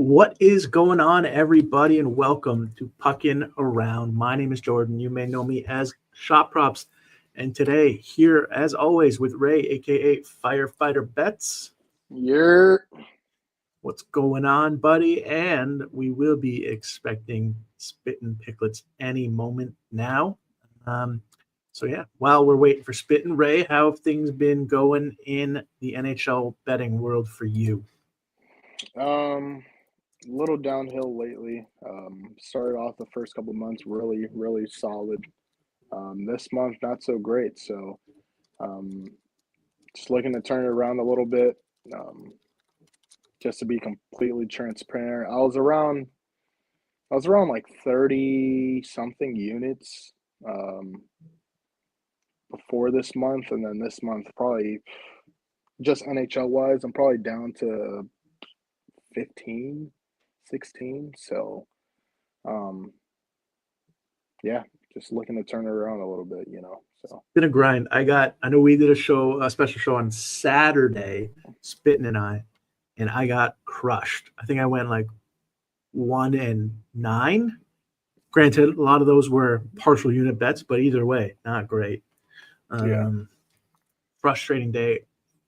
What is going on, everybody, and welcome to Puckin Around. My name is Jordan. You may know me as Shop Props. And today, here as always, with Ray, aka Firefighter Bets. You're What's going on, buddy? And we will be expecting Spittin' Picklets any moment now. While we're waiting for Spittin', Ray, how have things been going in the NHL betting world for you? a little downhill lately. Started off the first couple months really solid. This month not so great. So um, just looking to turn it around a little bit. Um, just to be completely transparent, I was around like 30 something units um, before this month, and then this month probably just NHL wise, I'm probably down to 15, 16. So um, yeah, just looking to turn it around a little bit. So Been a grind. I know we did a special show on Saturday, Spittin' and I got crushed. I think I went like 1-9. Granted, a lot of those were partial unit bets, but either way, not great. yeah, Um, Frustrating day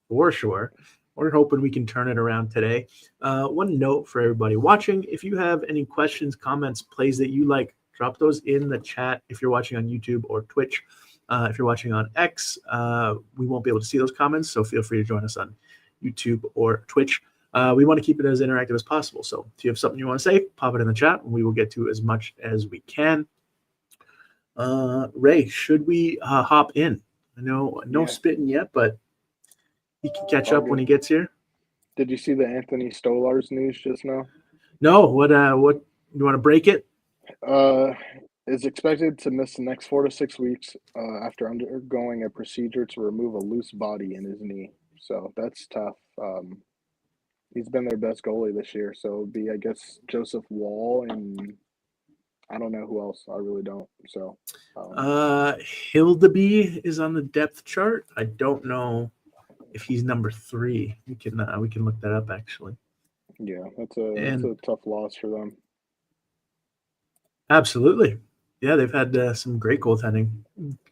for sure. We're hoping we can turn it around today. One note for everybody watching: if you have any questions, comments, plays that you like, drop those in the chat. If you're watching on YouTube or Twitch, if you're watching on X, we won't be able to see those comments, so feel free to join us on YouTube or Twitch. We want to keep it as interactive as possible. So if you have something you want to say, pop it in the chat, and we will get to as much as we can. Ray, should we hop in? I know no yeah, spitting yet, but he can catch all up when good. he gets here. Did you see the Anthony Stolarz news just now? No, what you want to break it? Uh, is expected to miss the next 4 to 6 weeks after undergoing a procedure to remove a loose body in his knee. So that's tough. He's been their best goalie this year. So it'd be, I guess, Joseph Wall, and I don't know who else. I really don't. So um, Hildeby is on the depth chart. I don't know if he's number 3. We can look that up actually. yeah, that's a And tough loss for them. absolutely, yeah, they've had some great goaltending,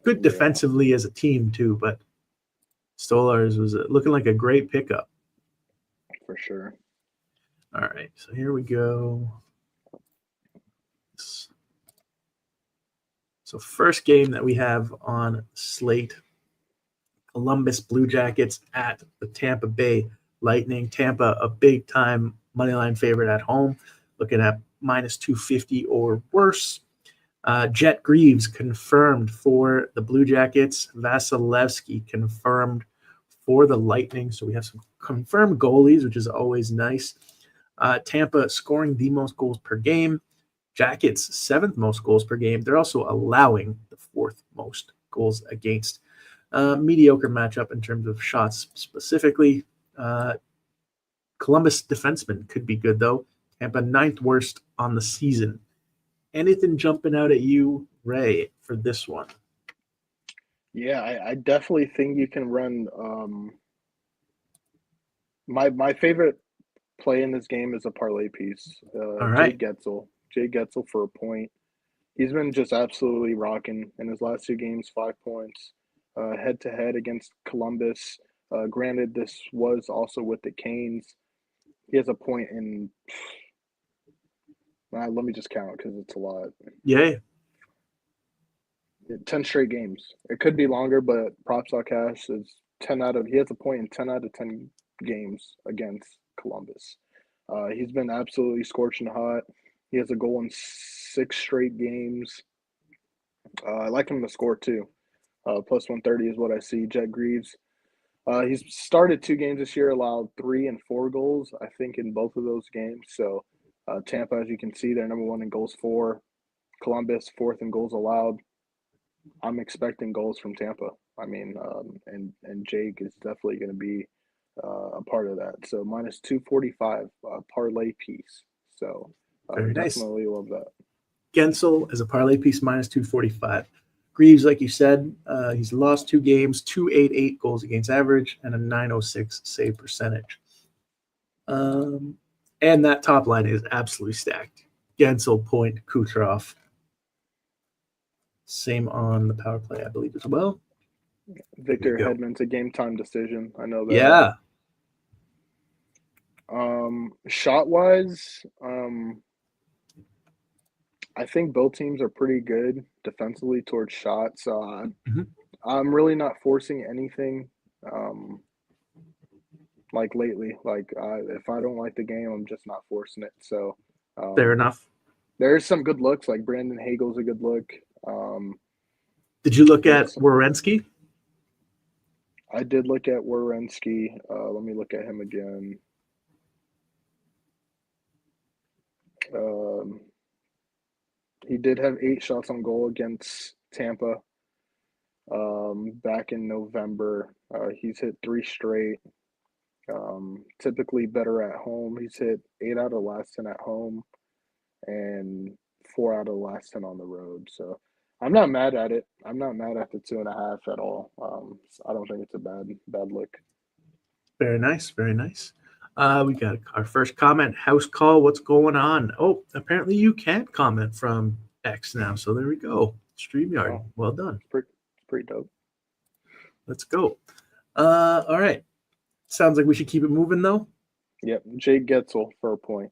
good Yeah, defensively as a team too. But Stolars was looking like a great pickup. for sure. All right, so here we go. So first game that we have on slate: Columbus Blue Jackets at the Tampa Bay Lightning. Tampa, a big time moneyline favorite at home, looking at minus 250 or worse. Jet Greaves confirmed for the Blue Jackets. Vasilevsky confirmed for the Lightning. So we have some confirmed goalies, which is always nice. Tampa scoring the most goals per game. Jackets, 7th most goals per game. They're also allowing the 4th most goals against. Mediocre matchup in terms of shots specifically. Uh, Columbus defenseman could be good, though. Tampa, 9th worst on the season. Anything jumping out at you, Ray, for this one? Yeah, I definitely think you can run. My favorite play in this game is a parlay piece. All Jay right. Getzel. Jay Getzel for a point. He's been just absolutely rocking in his last 2 games, 5 points. Head to head against Columbus. Granted, this was also with the Canes. He has a point in. Let me just count because it's a lot. Yeah. 10 straight games. It could be longer, but props.cash is 10 out of. He has a point in 10 out of 10 games against Columbus. He's been absolutely scorching hot. He has a goal in 6 straight games. I like him to score too. Plus 130 is what I see. Jet Greaves. He's started 2 games this year, allowed 3 and 4 goals, I think, in both of those games. So Tampa, as you can see, they're number 1 in goals for. Columbus, 4th in goals allowed. I'm expecting goals from Tampa. I mean, and Jake is definitely going to be a part of that. So minus 245 parlay piece. So Very nice. definitely love that. Gensel as a parlay piece, minus 245. Greaves, like you said, he's lost 2 games, 288 goals against average, and a 906 save percentage. And that top line is absolutely stacked. Gensel, Point, Kucherov. Same on the power play, I believe, as well. Victor Hedman's a game time decision. I know that. Yeah. Shot wise, I think both teams are pretty good defensively towards shots. I'm really not forcing anything like lately. Like if I don't like the game, I'm just not forcing it. So fair enough. There's some good looks, like Brandon Hagel's a good look. Did you look at Werenski? I did look at Werenski. Let me look at him again. He did have 8 shots on goal against Tampa back in November. He's hit 3 straight. Typically better at home. He's hit 8 out of the last 10 at home and 4 out of the last 10 on the road. So I'm not mad at it. I'm not mad at the 2.5 at all. I don't think it's a bad look. Very nice. Very nice. We got our first comment. House call. What's going on? Oh, apparently you can't comment from X now. So there we go. StreamYard. Oh, well done. It's pretty dope. Let's go. All right. Sounds like we should keep it moving, though. Yep. Jake Getzel for a point.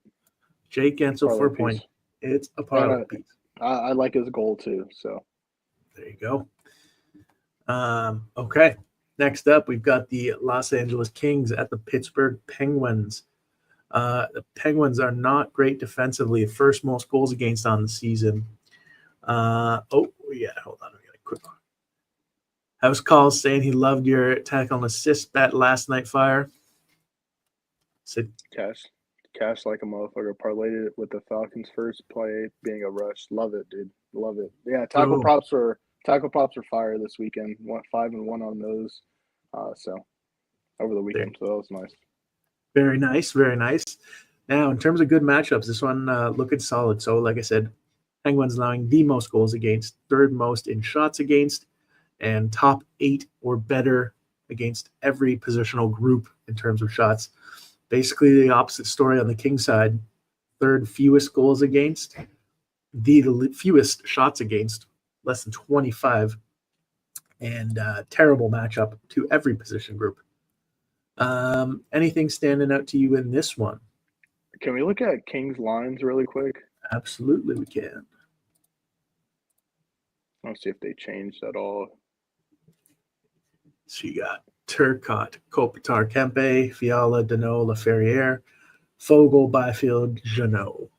Jake Gensel for a point. It's a parlay piece. I like his goal, too. So there you go. Okay. Next up, we've got the Los Angeles Kings at the Pittsburgh Penguins. The Penguins are not great defensively. First most goals against on the season. Hold on. We got a quick one. House calls saying he loved your tackle and assist bet last night, Fire. Said cash like a motherfucker. Parlayed it with the Falcons' first play being a rush. Love it, dude. Love it. Yeah, tackle props are fire this weekend. Went 5-1 on those. So over the weekend, so that was nice. Very nice, very nice. Now, in terms of good matchups, this one looking solid. So, like I said, Penguins allowing the most goals against, third most in shots against, and top 8 or better against every positional group in terms of shots. Basically, the opposite story on the King side. Third fewest goals against, the fewest shots against, less than 25, and terrible matchup to every position group. Anything standing out to you in this one? Can we look at King's lines really quick? Absolutely, we can. Let's see if they changed at all. So you got Turcotte, Kopitar, Kempe, Fiala, Danault, Laferriere, Fogle, Byfield, Jeannot.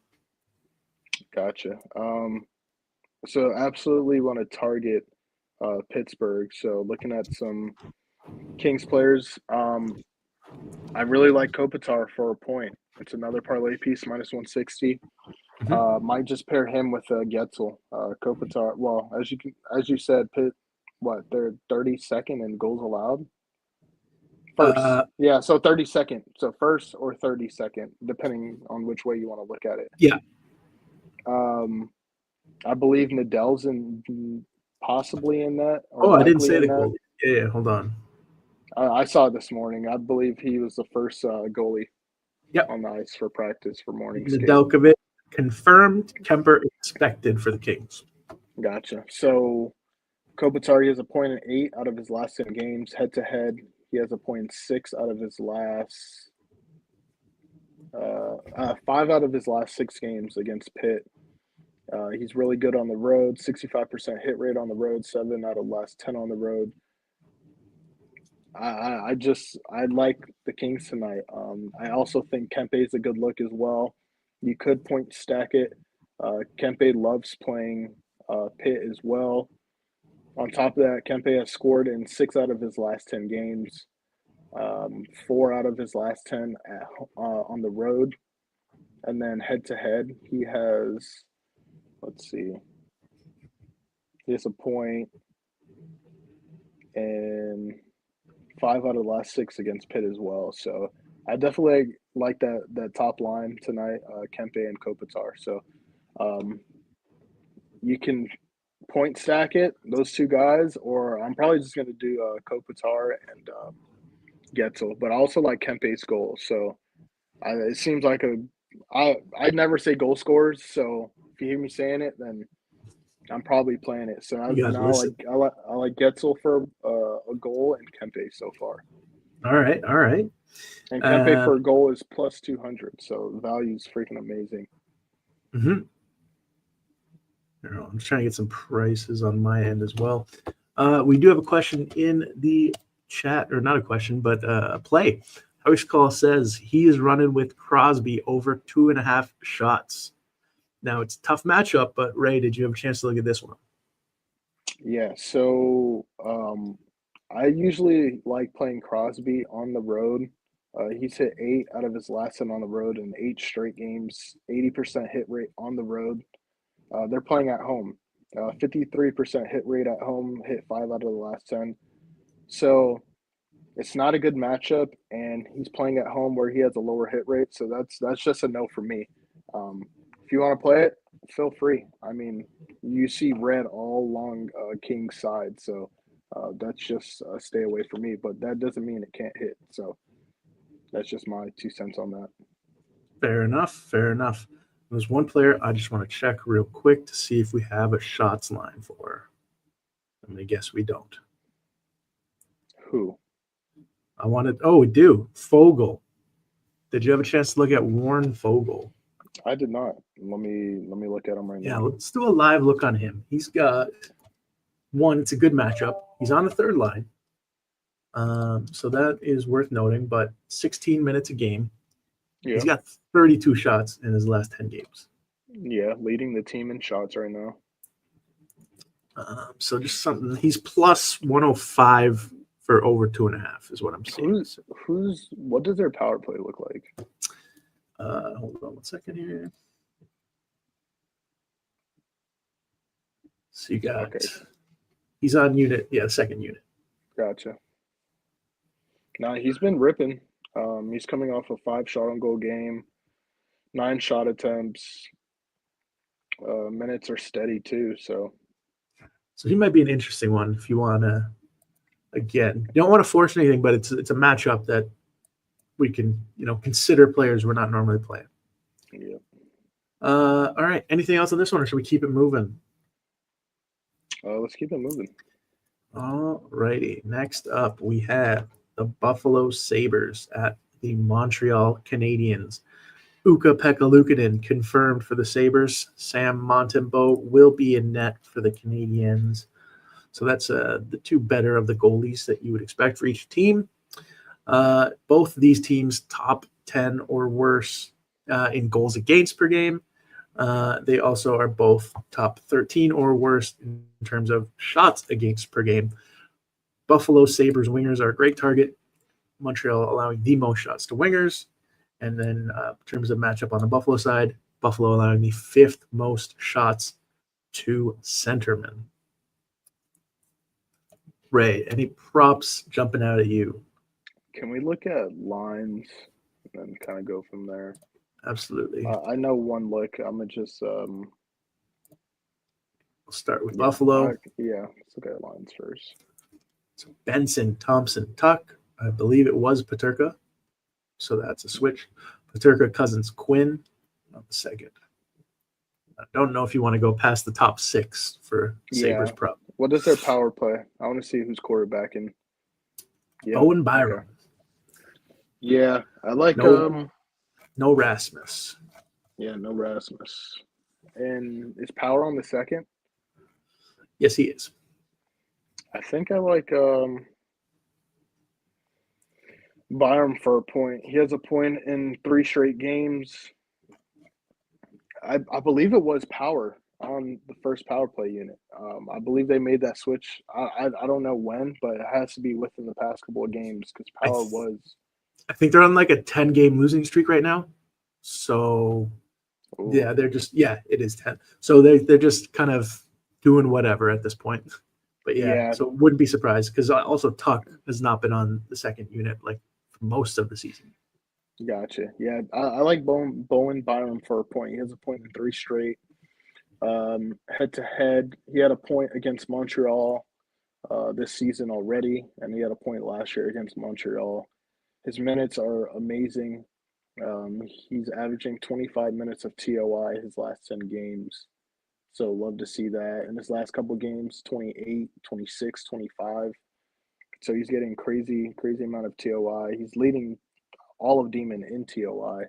Gotcha. So absolutely want to target Pittsburgh. So looking at some Kings players, I really like Kopitar for a point. It's another parlay piece, minus 160. Might just pair him with Getzel. Kopitar. Well, as you said, Pitt. What, they're 32nd in goals allowed? First. Yeah, so 32nd. So first or 32nd, depending on which way you want to look at it. Yeah. I believe Nadell's possibly in that. I didn't say the goalie. Yeah, hold on. I saw it this morning. I believe he was the first goalie on the ice for practice for morning skate. Nedeljkovic confirmed, Kemper expected for the Kings. Gotcha. So Kopitar, he has a point in 8 out of his last 10 games. Head-to-head, he has a point in 6 out of his last 5 out of his last 6 games against Pitt. He's really good on the road, 65% hit rate on the road, 7 out of the last 10 on the road. I like the Kings tonight. I also think Kempe is a good look as well. You could point stack it. Kempe loves playing Pitt as well. On top of that, Kempe has scored in 6 out of his last 10 games, 4 out of his last 10 on the road. And then head-to-head, he has, he has a point in 5 out of the last 6 against Pitt as well. So I definitely like that top line tonight, Kempe and Kopitar. So you can point stack it, those two guys, or I'm probably just going to do Kopitar and Getzel. But I also like Kempe's goal. So it seems like a I'd never say goal scorers, so if you hear me saying it, then I'm probably playing it. So You guys now listen. I like Getzel for a goal and Kempe so far. All right, all right. And Kempe Uh, for a goal is plus 200, so the value's freaking amazing. mhm. I'm just trying to get some prices on my end as well. We do have a question in the chat, or not a question, but a play. House Call says he is running with Crosby over 2.5 shots. Now it's a tough matchup, but Ray, did you have a chance to look at this one? Yeah, so I usually like playing Crosby on the road. He's hit 8 out of his last 10 on the road in 8 straight games, 80% hit rate on the road. They're playing at home. 53% hit rate at home, hit 5 out of the last 10. So it's not a good matchup, and he's playing at home where he has a lower hit rate. So that's just a no for me. If you want to play it, feel free. I mean, you see red all along King's side, so that's just a stay away from me. But that doesn't mean it can't hit. So that's just my 2 cents on that. Fair enough. Fair enough. There's one player I just want to check real quick to see if we have a shots line for. I'm going to guess we don't. Who? I wanted. Oh, we do. Fogle. Did you have a chance to look at Warren Fogle? I did not. Let me look at him right Yeah, now. let's do a live look on him. He's got one. It's a good matchup. He's on the third line, so that is worth noting. But 16 minutes a game. Yeah, He's got 32 shots in his last 10 games. yeah, leading the team in shots right now. So just something. He's plus 105 for over 2.5 is what I'm seeing. What does their power play look like? Hold on 1 second here. So you got. Okay, He's on unit. Yeah, second unit. gotcha. Nah, he's been ripping. He's coming off a 5 shot on goal game, 9 shot attempts. Minutes are steady too. So So he might be an interesting one if you want to. Again, you don't want to force anything, but it's a matchup that we can consider players we're not normally playing. yeah. All right. Anything else on this one, or should we keep it moving? Let's keep it moving. All righty. Next up, we have the Buffalo Sabres at the Montreal Canadiens. Ukko-Pekka Luukkonen confirmed for the Sabres. Sam Montembeault will be in net for the Canadiens. So that's the two better of the goalies that you would expect for each team. Both of these teams top 10 or worse in goals against per game. They also are both top 13 or worse in terms of shots against per game. Buffalo Sabres wingers are a great target. Montreal allowing the most shots to wingers. And then in terms of matchup on the Buffalo side, Buffalo allowing the 5th most shots to centermen. Ray, any props jumping out at you? Can we look at lines and then kind of go from there? Absolutely. I know one look. I'm gonna just We'll start with Buffalo. let's look at lines first. So Benson, Thompson, Tuck. I believe it was Peterka. So that's a switch. Peterka, Cousins, Quinn on the second. I don't know if you want to go past the top 6 for Sabres prop. What is their power play? I want to see who's quarterbacking. Yeah. Owen Byram. Okay. Yeah, I like no Rasmus. Yeah, no Rasmus. And is Power on the second? Yes, he is. I think I like Byram for a point. He has a point in 3 straight games. I believe it was Power on the first power play unit. I believe they made that switch. I don't know when, but it has to be within the past couple of games because Power was. I think they're on like a 10-game losing streak right now. So, yeah, they're just it is 10. So they're just kind of doing whatever at this point. But yeah. So wouldn't be surprised because also Tuck has not been on the second unit like for most of the season. Gotcha. Yeah, I like Bowen Byram for a point. He has a point in 3 straight. Head to head, he had a point against Montreal this season already, and he had a point last year against Montreal. His minutes are amazing. He's averaging 25 minutes of TOI his last 10 games. So love to see that. In his last couple games, 28, 26, 25. So he's getting crazy, crazy amount of TOI. He's leading all of Demon in TOI.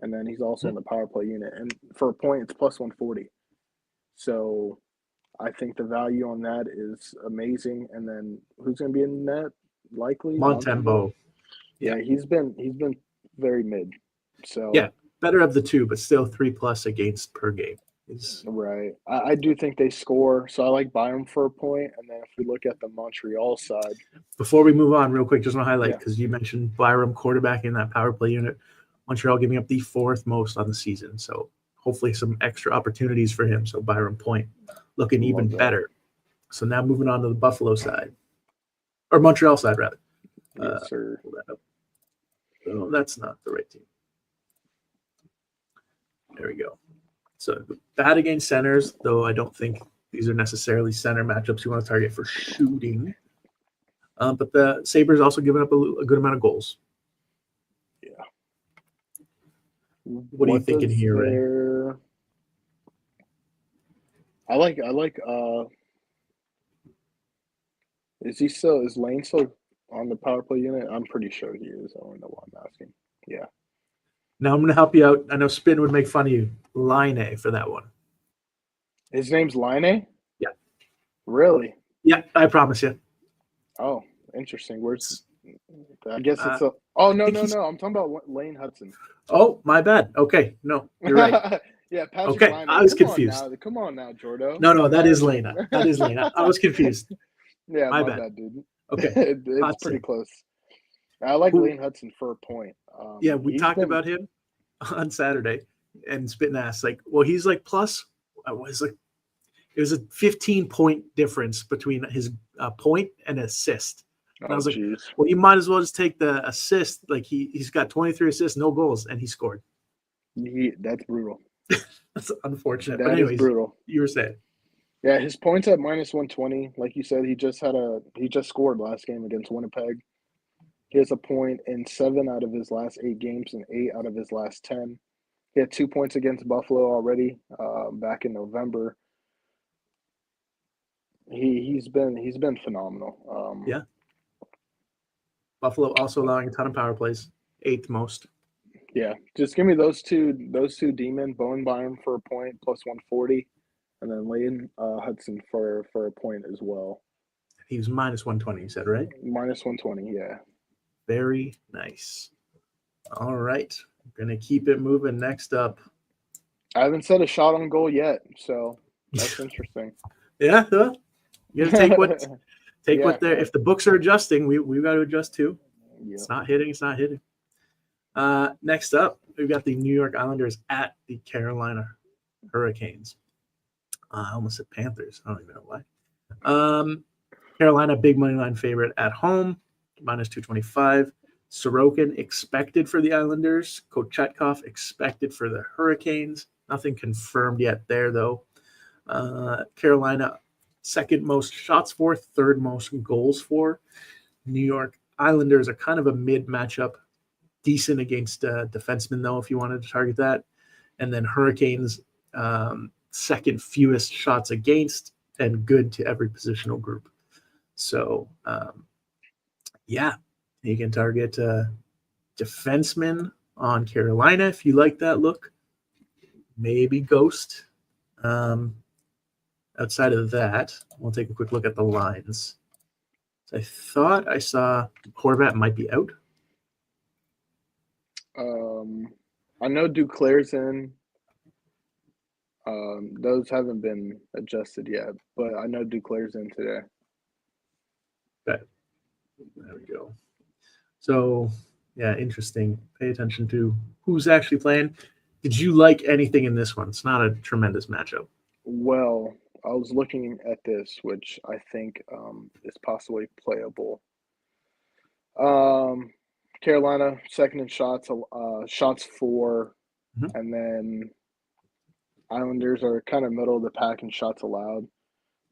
And then he's also in the power play unit. And for a point, it's plus 140. So I think the value on that is amazing. And then who's going to be in net? Likely Montembeau. Yeah, he's been very mid. So yeah, better of the two, but still 3+ against per game. Right. I do think they score. So I like Byram for a point. And then if we look at the Montreal side. Before we move on, real quick, just want to highlight, Yeah. because you mentioned Byram quarterback in that power play unit. Montreal giving up the 4th most on the season. So hopefully some extra opportunities for him. So Byram point looking even better. So now moving on to the Buffalo side. Or Montreal side, rather. Yes, sir. Pull that up. Oh, that's not the right team. There we go. So bad against centers, though I don't think these are necessarily center matchups you want to target for shooting. But the Sabres also giving up a good amount of goals. Yeah. What are you thinking here, Ray? I like is Lane still on the power play unit? I'm pretty sure he is. I don't know why I'm asking. Yeah. Now I'm going to help you out. I know Spin would make fun of you. Line for that one. His name's Line? Yeah. Really? Yeah, I promise you. Oh, interesting. Where's I guess it's a Oh, no. I'm talking about Lane Hudson. Oh, my bad. Okay. No, you're right. Yeah, Patrick okay, Line. I was confused. Come on now, Jordo. No, that is Lena. That is Lena. I was confused. Yeah, my bad, dude. Okay. It's pretty close. I like Lane Hudson for a point. Yeah, we talked about him on Saturday, and Spittin asked, like, well, he's like plus. I was like, it was a 15-point difference between his point and assist. And I was like, well, you might as well just take the assist. Like he's got 23 assists, no goals, and he scored. That's brutal. That's unfortunate. That but anyways, is brutal. You were saying. Yeah, his points at minus 120. Like you said, he just scored last game against Winnipeg. He has a point in 7 out of his last 8 games and 8 out of his last 10. He had 2 points against Buffalo already back in November. He's been phenomenal. Yeah. Buffalo also allowing a ton of power plays, 8th most. Yeah, just give me those two Demon, Bowen Byram for a point plus 140, and then Lane Hudson for a point as well. He was minus 120, you said, right? Minus 120, yeah. Very nice. All right. I'm going to keep it moving. Next up. I haven't set a shot on goal yet, so that's interesting. Yeah, you got to take what they're. If the books are adjusting, we've got to adjust too. Yep. It's not hitting. Next up, we've got the New York Islanders at the Carolina Hurricanes. I almost said Panthers. I don't even know why. Carolina, big money line favorite at home, minus 225. Sorokin expected for the Islanders. Kochetkov expected for the Hurricanes. Nothing confirmed yet there, though. Carolina, second most shots for, third most goals for. New York Islanders are kind of a mid matchup. Decent against defensemen, though, if you wanted to target that. And then Hurricanes, second fewest shots against and good to every positional group. So, yeah, you can target defensemen on Carolina if you like that look. Maybe Ghost. Outside of that, we'll take a quick look at the lines. So I thought I saw Horvat might be out. I know Duclair's in. Those haven't been adjusted yet, but I know Duclair's in today. Okay. There we go. So, yeah, interesting. Pay attention to who's actually playing. Did you like anything in this one? It's not a tremendous matchup. Well, I was looking at this, which I think is possibly playable. Carolina, second in shots for, and then Islanders are kind of middle of the pack in shots allowed.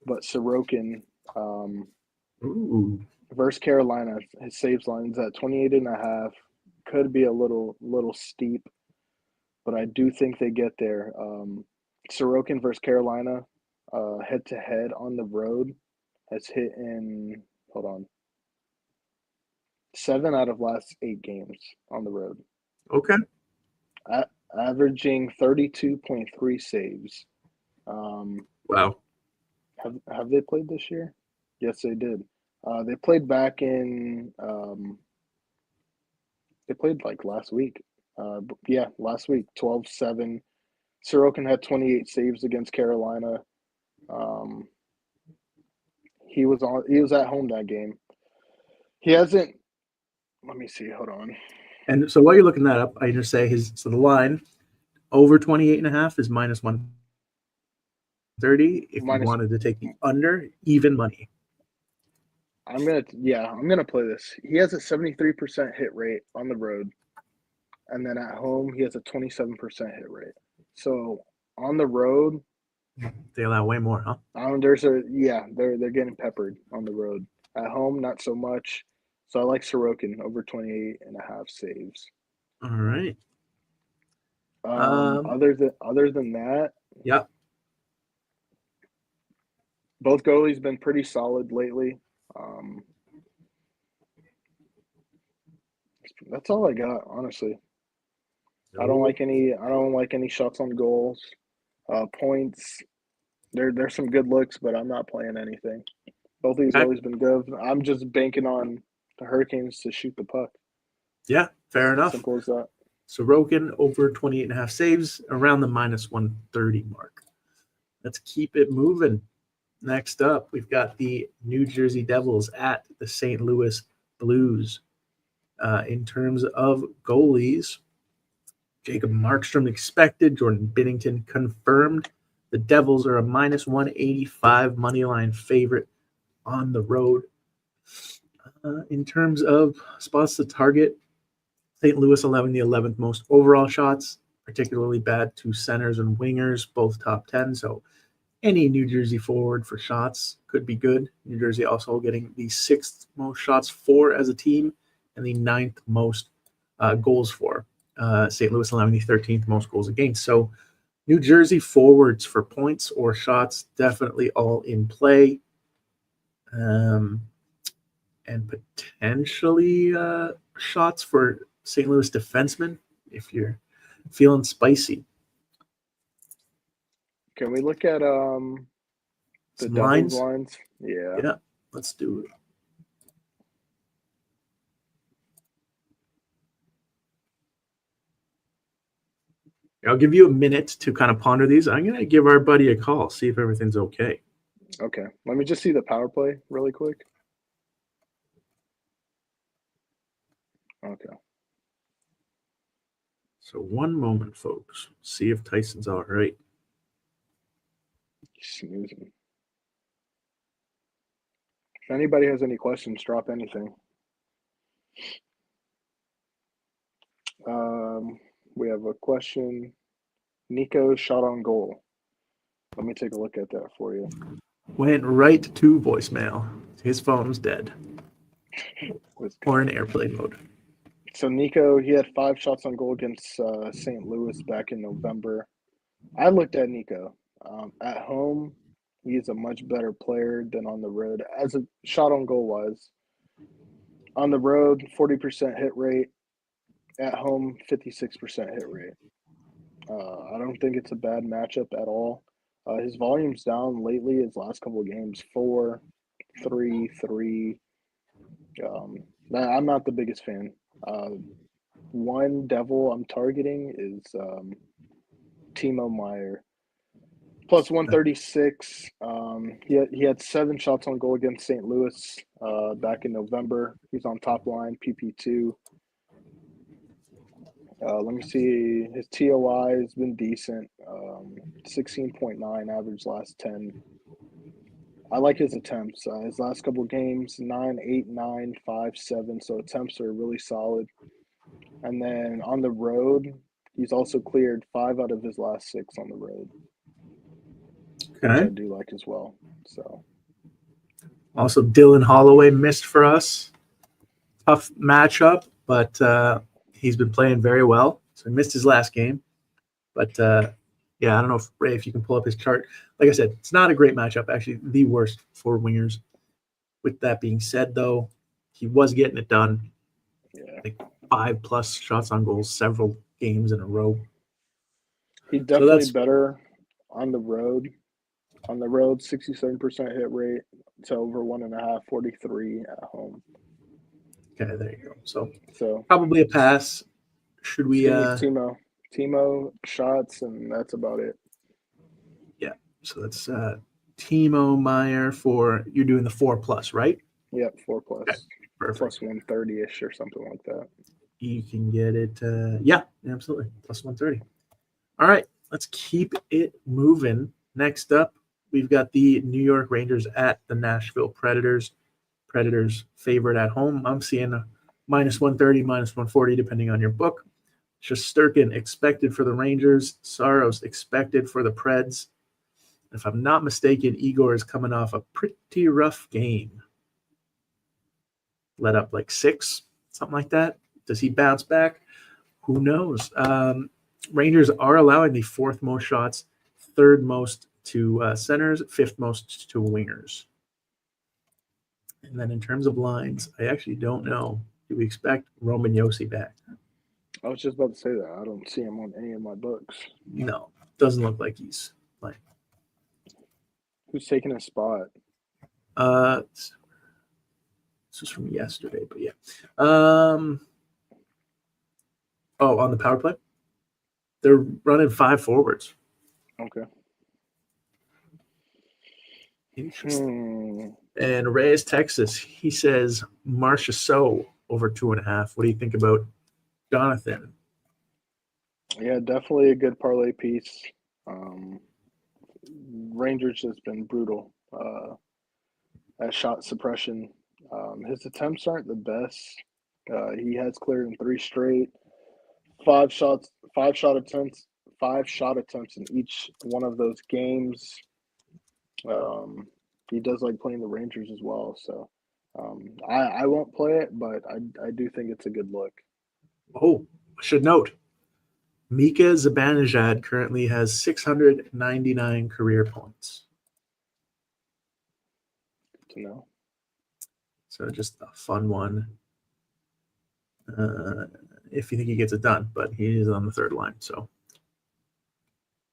But Sorokin versus Carolina, his saves lines at 28.5, could be a little steep, but I do think they get there. Sorokin versus Carolina, head to head on the road, has hit in, hold on, 7 out of last 8 games on the road, Okay. averaging 32.3 saves. Wow. Have they played this year? Yes, they did. They played back in. They played like last week. Yeah, last week, 12-7. Sorokin had 28 saves against Carolina. Um, he was at home that game. He hasn't. Let me see. Hold on. And so while you're looking that up, I just say the line over 28.5 is minus 130. If you Minus. wanted to take the under, even money. I'm gonna play this. He has a 73% hit rate on the road, and then at home he has a 27% hit rate. So on the road, They allow way more, huh? they're getting peppered on the road. At home, not so much. So I like Sorokin over 28.5 saves. All right. Other than that, yeah, both goalies been pretty solid lately. That's all I got, honestly. I don't like any shots on goals. Points. There's some good looks, but I'm not playing anything. Both of these Okay. goalies been good. I'm just banking on the Hurricanes to shoot the puck. Yeah, fair enough. Simple as that. Sorokin over 28.5 saves, around the minus 130 mark. Let's keep it moving. Next up, we've got the New Jersey Devils at the St. Louis Blues. In terms of goalies, Jacob Markstrom expected, Jordan Binnington confirmed. The Devils are a minus 185 money line favorite on the road. In terms of spots to target, St. Louis allowing the 11th most overall shots, particularly bad to centers and wingers, both top 10. So any New Jersey forward for shots could be good. New Jersey also getting the 6th most shots for as a team and the 9th most goals for. St. Louis allowing the 13th most goals against. So New Jersey forwards for points or shots, definitely all in play. And potentially shots for St. Louis defensemen if you're feeling spicy. Can we look at the Devils lines? Yeah, let's do it. I'll give you a minute to kind of ponder these. I'm going to give our buddy a call, see if everything's okay. Okay. Let me just see the power play really quick. Okay. So one moment, folks. See if Tyson's all right. Snoozing. If anybody has any questions, drop anything. We have a question. Nico shot on goal. Let me take a look at that for you. Went right to voicemail. His phone's dead. Or in airplane mode. So Nico, he had 5 shots on goal against St. Louis back in November. I looked at Nico. At home, he's a much better player than on the road, as a shot on goal wise. On the road, 40% hit rate. At home, 56% hit rate. I don't think it's a bad matchup at all. His volume's down lately. His last couple of games, 4, 3, 3. I'm not the biggest fan. One Devil I'm targeting is Timo Meyer. Plus 136. He had 7 shots on goal against St. Louis back in November. He's on top line, PP2. Let me see. His TOI has been decent. 16.9 average last 10. I like his attempts. His last couple of games, 9, 8, 9, 5, 7. So attempts are really solid. And then on the road, he's also cleared 5 out of his last 6 on the road. Okay. Which I do like as well. So. Also, Dylan Holloway missed for us. Tough matchup, but He's been playing very well. So he missed his last game. But yeah, I don't know if Ray, if you can pull up his chart. Like I said, it's not a great matchup. Actually, the worst for wingers. With that being said, though, he was getting it done. Yeah. Like 5+ shots on goals, several games in a row. He's definitely better on the road. On the road, 67% hit rate. It's over 1.5, 43 at home. Okay, there you go. So So probably a pass. Should we? give me Timo shots, and that's about it. Yeah. So that's Timo Meyer for you're doing the 4+, right? Yep, 4+. Okay, perfect. Plus 130-ish or something like that. You can get it. Yeah, absolutely. Plus 130. All right, let's keep it moving. Next up, we've got the New York Rangers at the Nashville Predators. Predators favorite at home. I'm seeing a minus 130, minus 140, depending on your book. Shesterkin expected for the Rangers. Saros expected for the Preds. If I'm not mistaken, Igor is coming off a pretty rough game. Let up like 6, something like that. Does he bounce back? Who knows? Rangers are allowing the 4th most shots, 3rd most to centers, 5th most to wingers. And then in terms of lines, I actually don't know. Do we expect Roman Yossi back? I was just about to say that. I don't see him on any of my books. No, doesn't look like he's playing. Who's taking his spot? This was from yesterday, but yeah. On the power play, they're running 5 forwards. Okay. Interesting. And Reyes, Texas, he says Marcia So over 2.5. What do you think about Jonathan? Yeah, definitely a good parlay piece. Rangers has been brutal at shot suppression. His attempts aren't the best. He has cleared in 3 straight. 5 shot attempts in each one of those games. He does like playing the Rangers as well, so I won't play it, but I do think it's a good look. Oh, I should note, Mika Zibanejad currently has 699 career points. Good to know. So just a fun one. If you think he gets it done, but he is on the 3rd line, so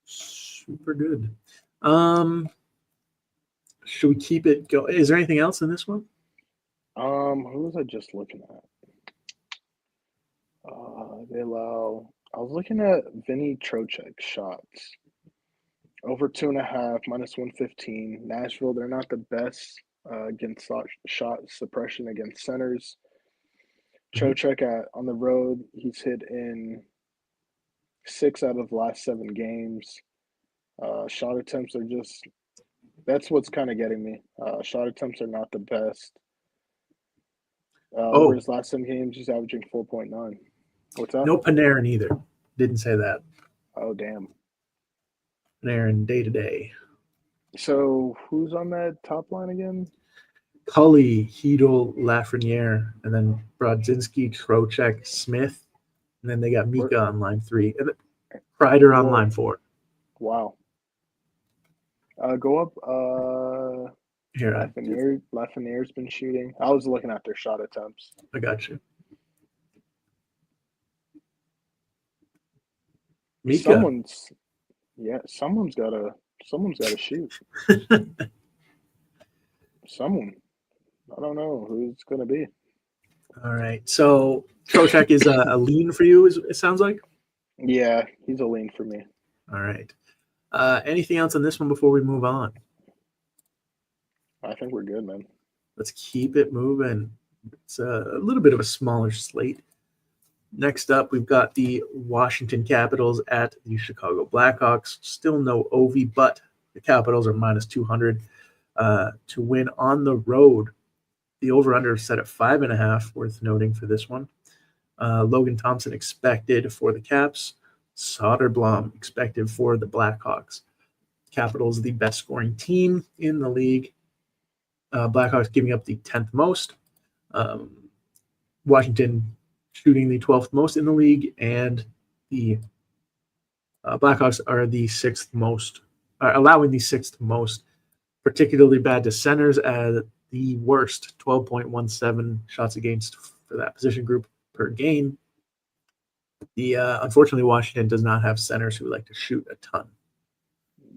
super good. Should we keep it going? Is there anything else in this one? Who was I just looking at? I was looking at Vinny Trocheck shots. Over 2.5, minus 115. Nashville, they're not the best against shot suppression against centers. Trocheck on the road, he's hit in 6 out of the last 7 games. Shot attempts are just that's what's kind of getting me. Shot attempts are not the best. Over his last 7 games, he's averaging 4.9. What's that? No Panarin either. Didn't say that. Oh, damn. Panarin day to day. So who's on that top line again? Cully, Hedel, Lafreniere, and then Brodzinski, Trocheck, Smith, and then they got Mika on line 3, and Kreider on line 4. Wow. Go up. Here, Lafreniere's been shooting. I was looking at their shot attempts. I got you. Mika. Someone's got to shoot. Someone. I don't know who it's going to be. All right. So Trocheck is a lean for you, it sounds like? Yeah, he's a lean for me. All right. Anything else on this one before we move on? I think we're good, man. Let's keep it moving. It's a little bit of a smaller slate. Next up, we've got the Washington Capitals at the Chicago Blackhawks. Still no Ovi, but the Capitals are minus 200 to win on the road. The over-under is set at 5.5, worth noting for this one. Logan Thompson expected for the Caps. Soderblom expected for the Blackhawks. Capitals the best scoring team in the league. Blackhawks giving up the 10th most. Washington shooting the 12th most in the league, and the Blackhawks are the sixth most, allowing the sixth most, particularly bad to centers at the worst, 12.17 shots against for that position group per game. Unfortunately, Washington does not have centers who like to shoot a ton.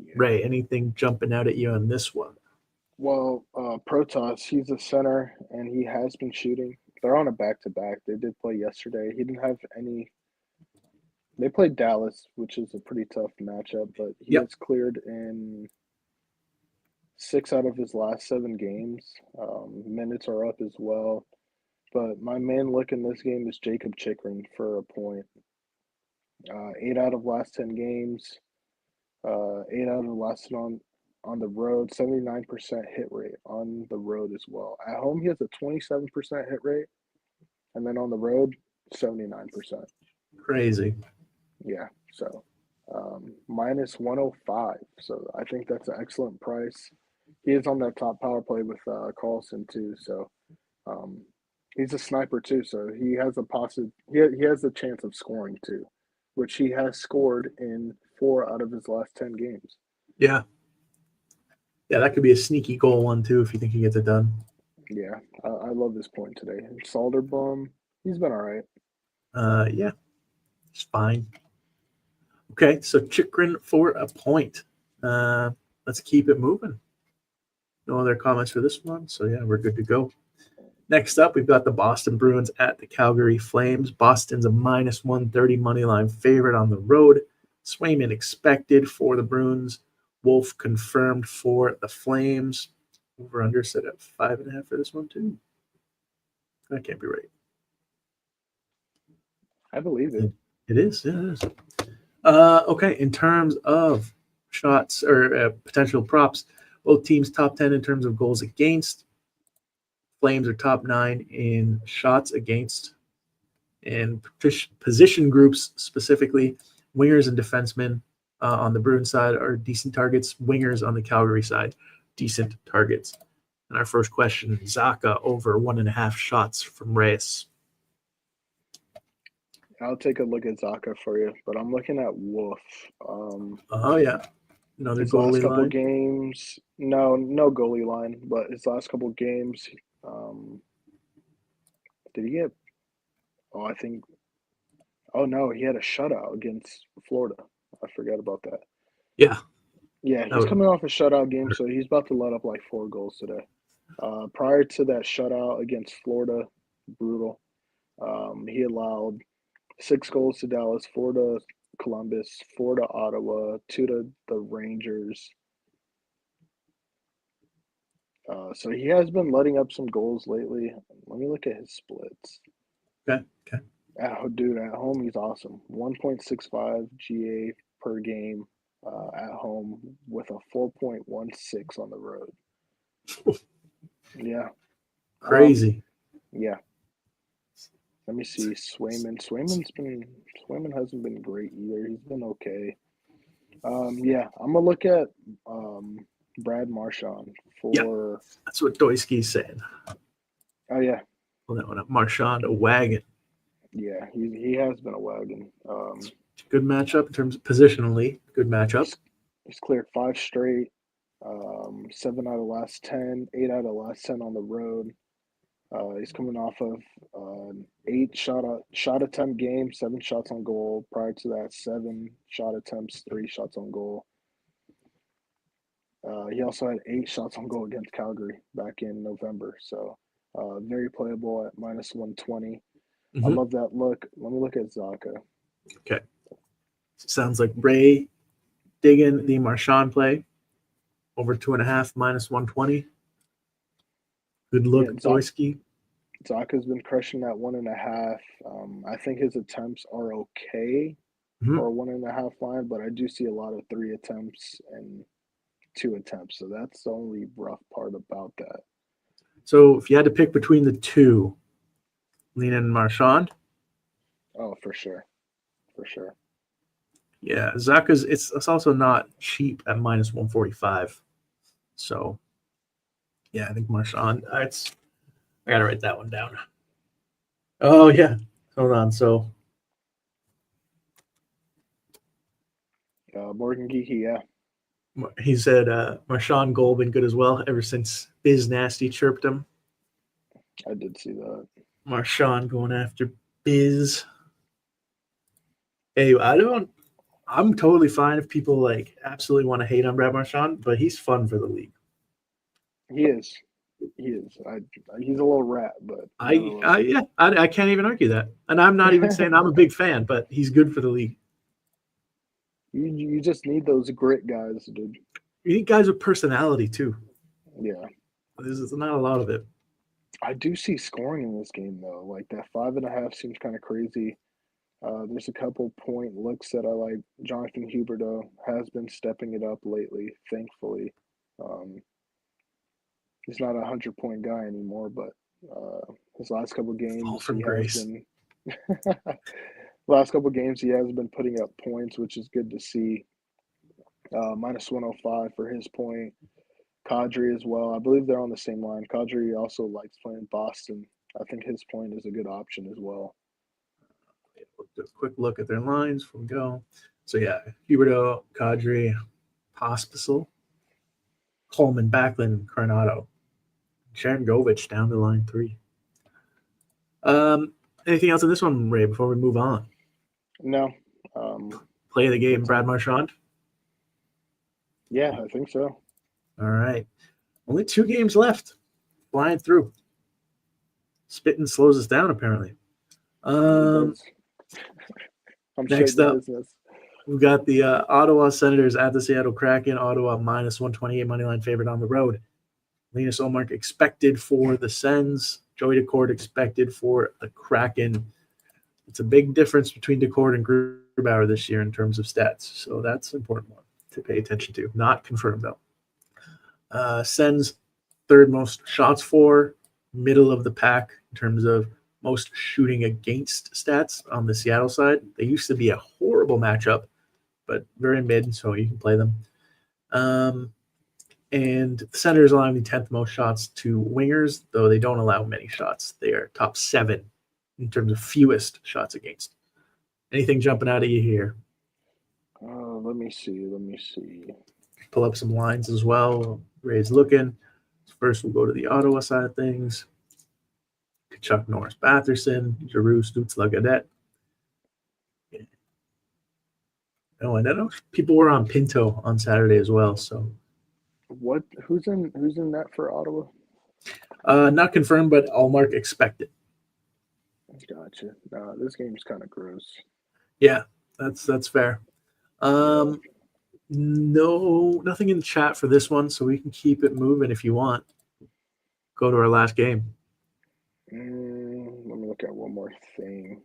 Yeah. Ray, anything jumping out at you on this one? Well, Protas, he's a center, and he has been shooting. They're on a back-to-back. They did play yesterday. He didn't have any. They played Dallas, which is a pretty tough matchup, but he Yep. has cleared in 6 out of his last 7 games. Minutes are up as well. But my main look in this game is Jacob Chikrin for a point. 8 out of last 10 games. 8 out of the last 10 on the road. 79% hit rate on the road as well. At home, he has a 27% hit rate, and then on the road, 79%. Crazy. Yeah, so minus 105. So I think that's an excellent price. He is on that top power play with Carlson too. So he's a sniper too. So he has he has a chance of scoring too, which he has scored in 4 out of his last 10 games. Yeah. Yeah, that could be a sneaky goal one too if you think he gets it done. Yeah, I love this point today. And Salderbaum, he's been all right. Yeah, it's fine. Okay, so Chikrin for a point. Let's keep it moving. No other comments for this one, so yeah, we're good to go. Next up, we've got the Boston Bruins at the Calgary Flames. Boston's a minus 130 money line favorite on the road. Swayman expected for the Bruins. Wolf confirmed for the Flames. Over under set at 5.5 for this one too. That can't be right. I believe it. It is. Yeah, it is. Okay, in terms of shots or potential props, both teams top 10 in terms of goals against. Flames are top 9 in shots against. And position groups, specifically wingers and defensemen on the Bruins side, are decent targets. Wingers on the Calgary side, decent targets. And our first question, Zaka over 1.5 shots from Reyes. I'll take a look at Zaka for you, but I'm looking at Wolf. Oh, yeah. Another His last goalie couple line. games, no goalie line, but his last couple games, did he get? Oh, I think. Oh no, he had a shutout against Florida. I forgot about that. Yeah. Yeah, he's coming off a shutout game, so he's about to let up like 4 goals today. Prior to that shutout against Florida, brutal. He allowed 6 goals to Dallas, 4 to Columbus, 4 to Ottawa, 2 to the Rangers. So he has been letting up some goals lately. Let me look at his splits. Okay. At home he's awesome. 1.65 GA per game at home with a 4.16 on the road. Yeah. Crazy. Yeah. Let me see. Swayman hasn't been great either. He's been okay. Yeah, I'm gonna look at Brad Marchand for. That's what Doisky's saying. Oh yeah. Well, that one up. Marchand, a wagon. Yeah, he has been a wagon. Good matchup in terms of positionally. Good matchup. He's cleared 5 straight. 7 out of the last 10, 8 out of the last 10 on the road. He's coming off of 8 shot attempt game, 7 shots on goal. Prior to that, 7 shot attempts, 3 shots on goal. He also had 8 shots on goal against Calgary back in November. So very playable at minus 120. I love that look. Let me look at Zaka. Okay. Sounds like Ray digging the Marchand play. Over 2.5 minus 120. Good look, Doisky. Zaka's been crushing that 1.5. I think his attempts are okay for a 1.5 line, but I do see a lot of 3 attempts and 2 attempts. So that's the only rough part about that. So if you had to pick between the two, Lean and Marchand? Oh, for sure. For sure. Yeah, Zaka's it's also not cheap at minus 145. So yeah, I think Marchand. I gotta write that one down. Oh yeah. Hold on. So Morgan Geeky, yeah. he said Marshawn Gold been good as well ever since Biz Nasty chirped him. I did see that. Marshawn going after Biz. Hey, I'm totally fine if people like absolutely want to hate on Brad Marchand, but he's fun for the league. He is. He is. He's a little rat, but I can't even argue that, and I'm not even saying I'm a big fan, but he's good for the league. You just need those grit guys, dude. You need guys with personality too. Yeah. There's not a lot of it. I do see scoring in this game though. Like that 5.5 seems kind of crazy. There's a couple point looks that I like. Jonathan Huberdeau has been stepping it up lately, thankfully. He's not a 100-point guy anymore, but his last couple games from he grace. has been. Last couple games he has been putting up points, which is good to see. Minus 105 for his point. Kadri as well. I believe they're on the same line. Kadri also likes playing Boston. I think his point is a good option as well. We'll do a quick look at their lines before we go. So yeah, Huberdeau, Kadri, Pospisil, Coleman, Backlund, Coronado, Sharon Govich down to line 3. Anything else in this one, Ray, before we move on? No. Play of the game, Brad Marchand? Yeah, I think so. All right. Only 2 games left. Flying through. Spitting slows us down, apparently. I'm next up, business. We've got the Ottawa Senators at the Seattle Kraken. Ottawa minus 128 moneyline favorite on the road. Linus Ullmark expected for the Sens. Joey Decord expected for the Kraken. It's a big difference between Decord and Grubauer this year in terms of stats. So that's an important one to pay attention to. Not confirmed, though. Sens third most shots for, middle of the pack in terms of most shooting against stats on the Seattle side. They used to be a horrible matchup, but very mid, so you can play them. And the Senators allowing the 10th most shots to wingers, though they don't allow many shots. They are top 7 in terms of fewest shots against. Anything jumping out at you here? Let me see. Pull up some lines as well. Ray's looking. First, we'll go to the Ottawa side of things. Kachuk, Norris, Batherson, Giroux, Stützle, Gaudette. Oh, and I know people were on Pinto on Saturday as well. So, who's in that for Ottawa? Not confirmed, but Allmark expected. Gotcha. This game's kind of gross. Yeah, that's fair. No, nothing in the chat for this one, so we can keep it moving if you want. Go to our last game. Let me look at one more thing.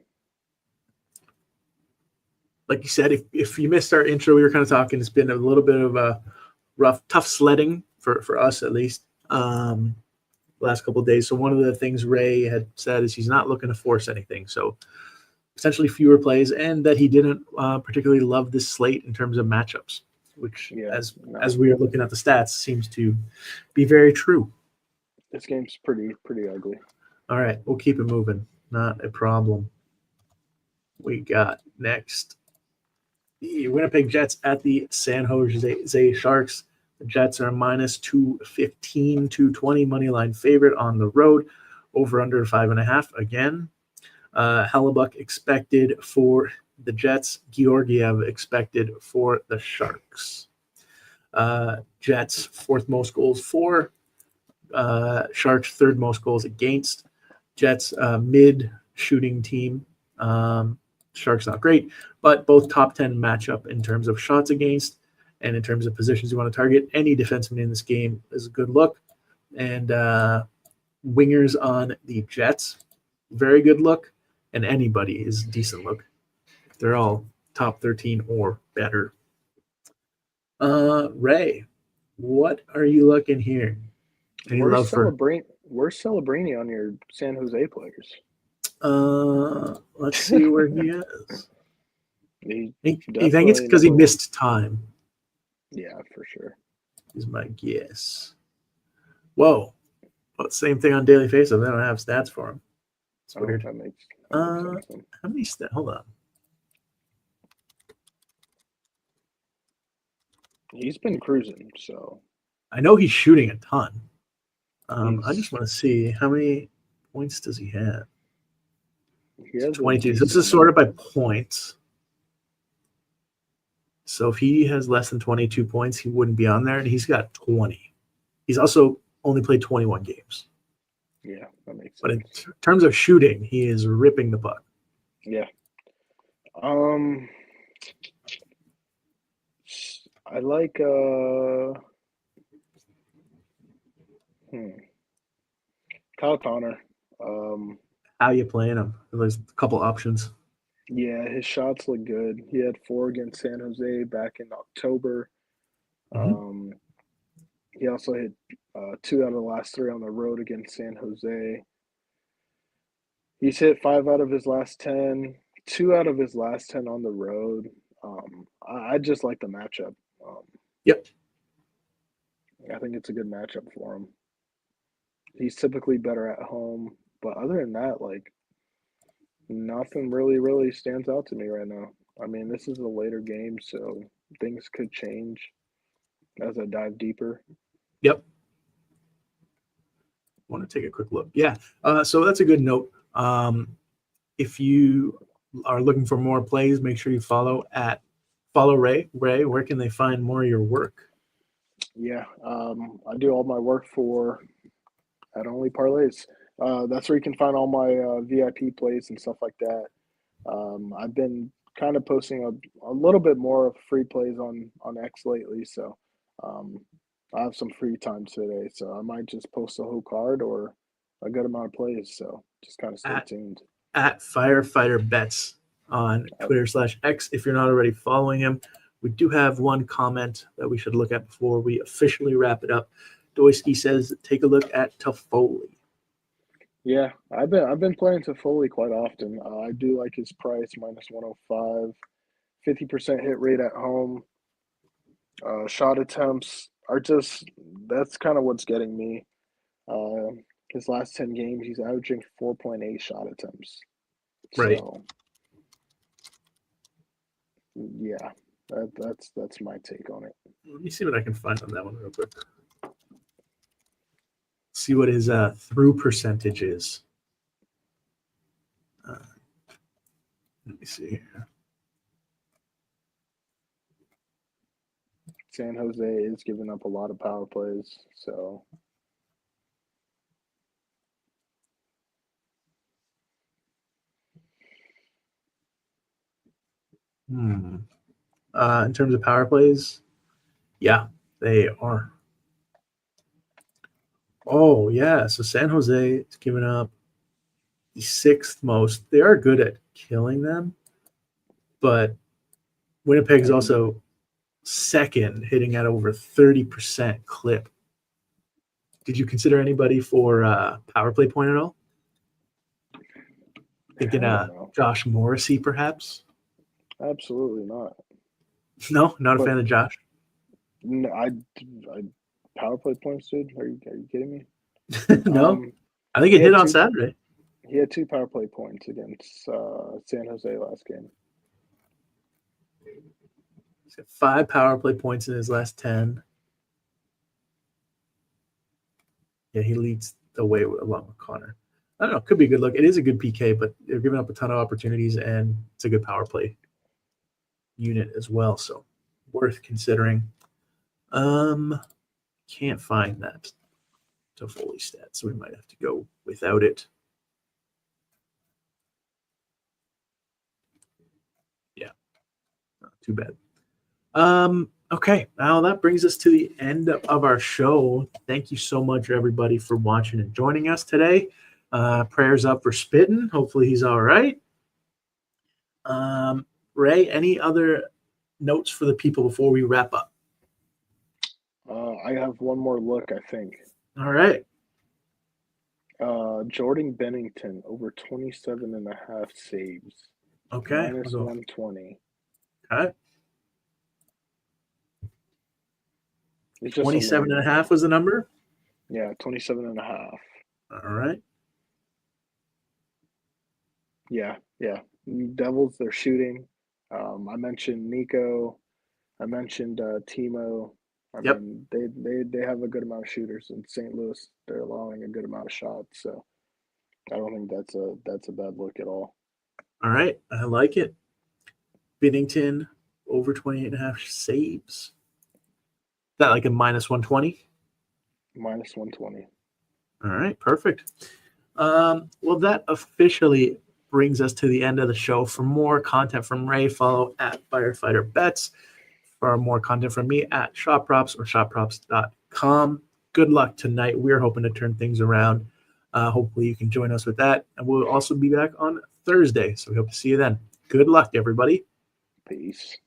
Like you said, if you missed our intro, we were kind of talking. It's been a little bit of a tough sledding for us at least last couple of days. So one of the things Ray had said is he's not looking to force anything. So essentially fewer plays, and that he didn't particularly love this slate in terms of matchups, which as we are looking at the stats seems to be very true. This game's pretty ugly. All right, we'll keep it moving. Not a problem. We got next the Winnipeg Jets at the San Jose Sharks. The Jets are minus 215, 220 money line favorite on the road. Over under 5.5 again. Hellebuck expected for the Jets. Georgiev expected for the Sharks. Jets fourth most goals for. Sharks third most goals against. Jets mid shooting team. Sharks not great, but both top 10 matchup in terms of shots against and in terms of positions you want to target. Any defenseman in this game is a good look. And wingers on the Jets, very good look. And anybody is decent look. They're all top 13 or better. Ray, what are you looking here? Where's Celebrini on your San Jose players? Let's see where he is. I think it's because he missed time. Yeah, for sure. Is my guess. Whoa. Well, same thing on Daily Faceoff. They don't have stats for him. It's weird. That makes sense. How many hold on. He's been cruising, so I know he's shooting a ton. I he's just want to see how many points does he have. he has a 22. So this decent is sorted by points. So if he has less than 22 points, he wouldn't be on there, and he's got 20. He's also only played 21 games. Yeah, that makes sense. But in terms of shooting, he is ripping the puck. Yeah. I like Kyle Connor. How you playing him? There's a couple options. Yeah, his shots look good. He had 4 against San Jose back in October. Mm-hmm. He also hit 2 out of the last 3 on the road against San Jose. He's hit 5 out of his last 10, 2 out of his last 10 on the road. I just like the matchup. Yep. I think it's a good matchup for him. He's typically better at home, but other than that, like nothing really stands out to me right now. I mean, this is a later game, so things could change as I dive deeper. Yep. Want to take a quick look. Yeah. So that's a good note. If you are looking for more plays, make sure you follow Ray. Ray, where can they find more of your work? Yeah, I do all my work for at Only Parlays. That's where you can find all my VIP plays and stuff like that. I've been kind of posting a little bit more of free plays on X lately, so um, I have some free time today, so I might just post a whole card or a good amount of plays. So just kind of stay tuned. At Firefighter Bets on Twitter/X. If you're not already following him, we do have one comment that we should look at before we officially wrap it up. Doisky says, take a look at Toffoli. Yeah, I've been playing Toffoli quite often. I do like his price -105, 50% hit rate at home. Shot attempts are just that's kind of what's getting me. His last 10 games, he's averaging 4.8 shot attempts. Right. So yeah, that's my take on it. Let me see what I can find on that one real quick. See what his through percentage is. Let me see here. San Jose is giving up a lot of power plays, so In terms of power plays, yeah, they are. Oh, yeah. So San Jose is giving up the 6th most. They are good at killing them, but Winnipeg's also 2nd, hitting at over 30% clip. Did you consider anybody for power play point at all? Thinking Josh Morrissey, perhaps? Absolutely not. No, not a fan of Josh. No, I power play points, dude. Are you kidding me? No, I think it hit on Saturday. He had 2 power play points against San Jose last game. He's got 5 power play points in his last 10. Yeah, he leads the way along with Connor. I don't know. Could be a good look. It is a good PK, but they're giving up a ton of opportunities, and it's a good power play unit as well. So worth considering. Can't find that Toffoli stat, so we might have to go without it. Yeah, not too bad. Okay, now that brings us to the end of our show. Thank you so much, everybody, for watching and joining us today. Prayers up for Spittin'. Hopefully he's all right. Ray, any other notes for the people before we wrap up? I have one more look, I think. All right. Jordan Bennington over 27.5 saves. Okay. -120. Okay. 27.5 was the number? Yeah, 27.5. All right. Yeah, yeah. Devils, they're shooting. I mentioned Nico. I mentioned Timo. I Yep. mean, they have a good amount of shooters in St. Louis. They're allowing a good amount of shots, so I don't think that's a bad look at all. All right. I like it. Binnington over 28.5 saves. Is that like a minus 120? Minus 120. All right. Perfect. Well, that officially brings us to the end of the show. For more content from Ray, follow at Firefighter Bets. For more content from me at ShopProps or shopprops.com. Good luck tonight. We're hoping to turn things around. Hopefully, you can join us with that. And we'll also be back on Thursday. So we hope to see you then. Good luck, everybody. Peace.